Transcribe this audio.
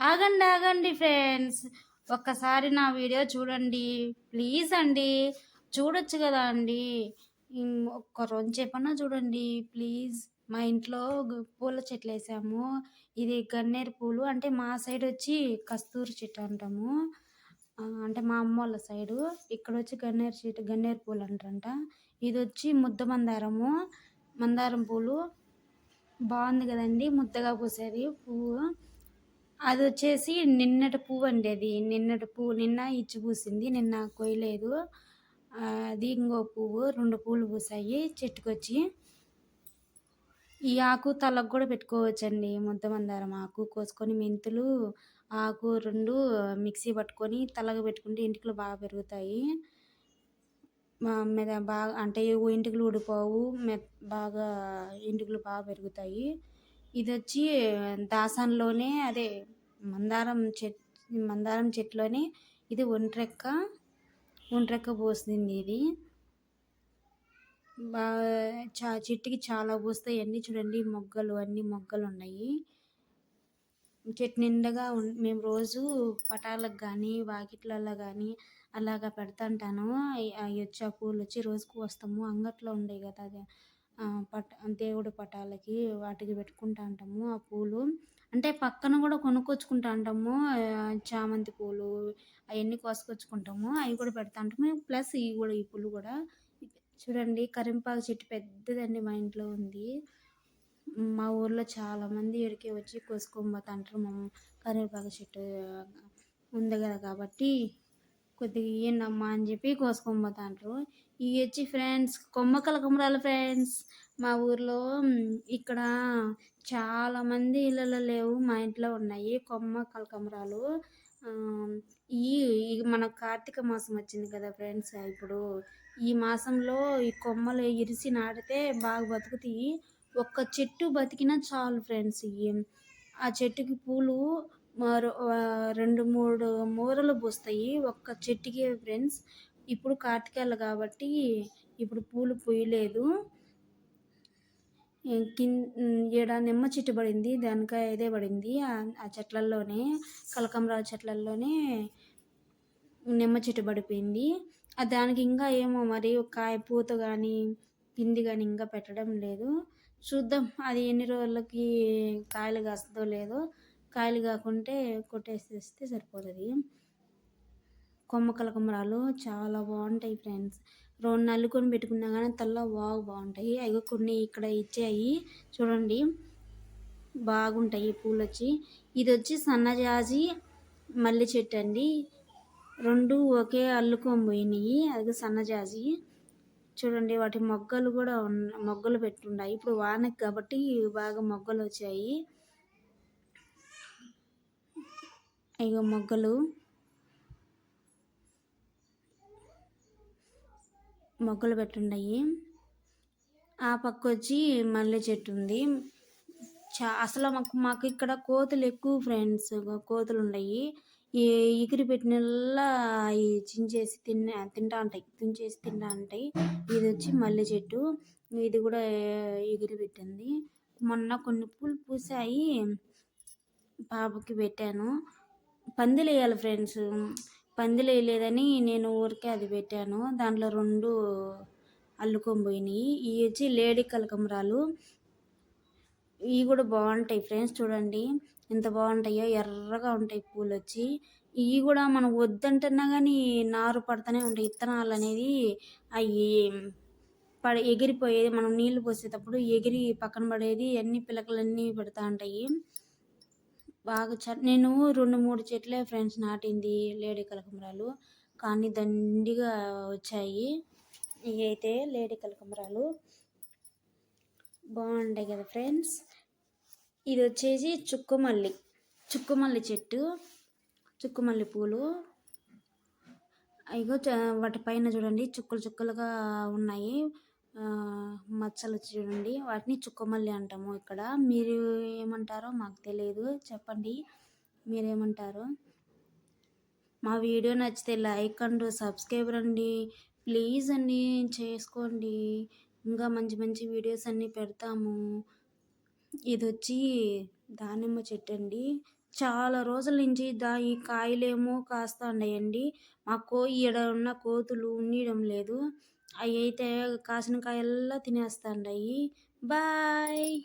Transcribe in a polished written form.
ఆగండి ఆగండి ఫ్రెండ్స్, ఒక్కసారి నా వీడియో చూడండి ప్లీజ్ అండి. చూడొచ్చు కదా అండి. ఒక్క రోజు చెప్పన్నా చూడండి ప్లీజ్. మా ఇంట్లో పూల చెట్లు వేసాము. ఇది గన్నేరు పూలు అంటే మా సైడ్ వచ్చి కస్తూరి చెట్టు అంటాము. అంటే మా అమ్మ వాళ్ళ సైడు ఇక్కడ వచ్చి గన్నేరు చెట్టు, గన్నేరు పూలు అంటారంట. ఇది వచ్చి ముద్ద మందారము, మందారం పూలు. బాగుంది కదండి, ముద్దగా పూసేది పువ్వు. అది వచ్చేసి నిన్నటి పువ్వు అండి. అది నిన్నటి పువ్వు, నిన్న ఇచ్చి పూసింది, నిన్న కొయ్యలేదు. అది ఇంకో పువ్వు, రెండు పూలు పూసాయి చెట్టుకొచ్చి. ఈ ఆకు తలకు కూడా పెట్టుకోవచ్చండి. ముద్ద మందారం ఆకు కోసుకొని మెంతులు ఆకు రెండు మిక్సీ పట్టుకొని తలకు పెట్టుకుంటే ఇంటికలు బాగా పెరుగుతాయి. మీద బాగా అంటే ఇంటికలు ఊడిపోవు, బాగా ఇంటికలు బాగా పెరుగుతాయి. ఇది వచ్చి దాసంలోనే అదే మందారం చెట్లోనే ఇది ఒంట్రెక్క పోసింది. ఇది బాగా చెట్టుకి చాలా పూస్తాయి అన్నీ. చూడండి మొగ్గలు, అన్ని మొగ్గలు ఉన్నాయి చెట్టు నిండగా. మేము రోజు పటాలకు కానీ వాకిట్లలో కానీ అలాగా పెడతాంటాను. అవి వచ్చి ఆ పూలు వచ్చి రోజుకు వస్తాము. అంగట్లో ఉండేవి కదా, అదే దేవుడి పటాలకి వాటికి పెట్టుకుంటా ఉంటాము ఆ పూలు. అంటే పక్కన కూడా కొనుక్కొచ్చుకుంటా ఉంటాము. చామంతి పూలు అవన్నీ కోసుకొచ్చుకుంటాము, అవి కూడా పెడతా ఉంటాము. ప్లస్ ఇవి కూడా, ఈ పూలు కూడా. చూడండి కరింపాకు చెట్టు పెద్దదండి, మా ఇంట్లో ఉంది. మా ఊర్లో చాలామంది ఇక్కడికి వచ్చి కోసుకొని పోతా అంటారు. మా కరివేపాకు చెట్టు ఉంది కదా కాబట్టి కొద్దిగా ఇయ్యండమ్మా అని చెప్పి కోసుకొని పోతా అంటారు. ఇవి వచ్చి ఫ్రెండ్స్ కొమ్మ కలకమరాలు ఫ్రెండ్స్. మా ఊర్లో ఇక్కడ చాలామంది ఇళ్ళలో లేవు, మా ఇంట్లో ఉన్నాయి కొమ్మ కలకమరాలు. ఈ మన కార్తీక మాసం వచ్చింది కదా ఫ్రెండ్స్. ఇప్పుడు ఈ మాసంలో ఈ కొమ్మలు ఇరిసి నాటితే బాగా బతుకుతాయి. ఒక్క చెట్టు బతికినా చాలు ఫ్రెండ్స్. ఆ చెట్టుకి పూలు రెండు మూడు మూరలు పూస్తాయి ఒక్క చెట్టుకి ఫ్రెండ్స్. ఇప్పుడు కార్తీకాలు కాబట్టి ఇప్పుడు పూలు పూయలేదు. ఈడ నిమ్మ చెట్టు పడింది, దానికాయ ఇదే పడింది. ఆ చెట్లల్లోనే, కలకమరాల చెట్లల్లోనే నిమ్మ చెట్టు పడిపోయింది. దానికి ఇంకా ఏమో మరి కాయ పూత కానీ పిండి కానీ ఇంకా పెట్టడం లేదు. చూద్దాం అది ఎన్ని రోజులకి కాయలు కాస్తుందో లేదో. కాయలు కాకుంటే కొట్టేసేస్తే సరిపోతుంది. కొమ్మ కలకమరాలు చాలా బాగుంటాయి ఫ్రెండ్స్. రెండు నల్లుకొని పెట్టుకున్నా కానీ తల్ల బాగుంటాయి. అవి కొన్ని ఇక్కడ ఇచ్చాయి చూడండి, బాగుంటాయి పూలు వచ్చి. ఇది వచ్చి సన్నజాజి మల్లె చెట్టు అండి. రెండు ఒకే అల్లుకొని పోయినాయి. అది సన్నజాజి. చూడండి వాటి మొగ్గలు కూడా మొగ్గలు పెట్టున్నాయి. ఇప్పుడు వానకి కాబట్టి బాగా మొగ్గలు వచ్చాయి. ఇగో మొగ్గలు పెట్టున్నాయి. ఆ పక్క వచ్చి మల్లె చెట్టు ఉంది. అసలు మాకు ఇక్కడ కోతులు ఎక్కువ ఫ్రెండ్స్. కోతులు ఉన్నాయి. ఎగిరి పెట్టినల్లా చించేసి తింటా ఉంటాయి. ఇది వచ్చి మల్లె చెట్టు. ఇది కూడా ఎగిరి పెట్టింది. మొన్న కొన్ని పూలు పూసాయి, పాపకి పెట్టాను. పందిలు వేయాలి ఫ్రెండ్స్, పందిలు వేయలేదని నేను ఊరికే అది పెట్టాను. దాంట్లో రెండు అల్లుకొని పోయినాయి. ఇవి వచ్చి లేడీ కలకమరాలు. ఇవి కూడా బాగుంటాయి ఫ్రెండ్స్. చూడండి ఎంత బాగుంటాయో, ఎర్రగా ఉంటాయి పూలు వచ్చి. ఇవి కూడా మనం వద్దంటున్నా కానీ నారు పడుతూనే ఉంటాయి. విత్తనాలు అనేది అవి ఎగిరిపోయేది. మనం నీళ్లు పోసేటప్పుడు ఎగిరి పక్కన పడేది అన్ని పిలకలన్నీ పెడతా ఉంటాయి. బాగా నేను 2-3 చెట్లే ఫ్రెండ్స్ నాటింది లేడీ కలకమరాలు, కానీ దండిగా వచ్చాయి. ఇవి అయితే లేడీ కలకమరాలు బాగుంటాయి కదా ఫ్రెండ్స్. ఇది వచ్చేసి చుక్కుమల్లి చెట్టు, చుక్కుమల్లి పూలు. అయ్యో వాటిపైన చూడండి చుక్కలుగా ఉన్నాయి మచ్చలు. చూడండి వాటిని చుక్కమల్లి అంటాము ఇక్కడ. మీరు ఏమంటారో మాకు తెలియదు, చెప్పండి మీరేమంటారో. మా వీడియో నచ్చితే లైక్ అండ్ సబ్స్క్రైబర్ అండి ప్లీజ్ అండి, చేసుకోండి. ఇంకా మంచి మంచి వీడియోస్ అన్నీ పెడతాము. ఇది వచ్చి దానిమ్మ చెట్టు అండి. చాలా రోజుల నుంచి ఈ కాయలేమో కాస్తాండాయండి. ఈడ ఉన్న కోతులు ఉన్నీయడం లేదు. అయ్యయితే కాసిన కాయల్లా తినేస్తాండాయి. బాయ్.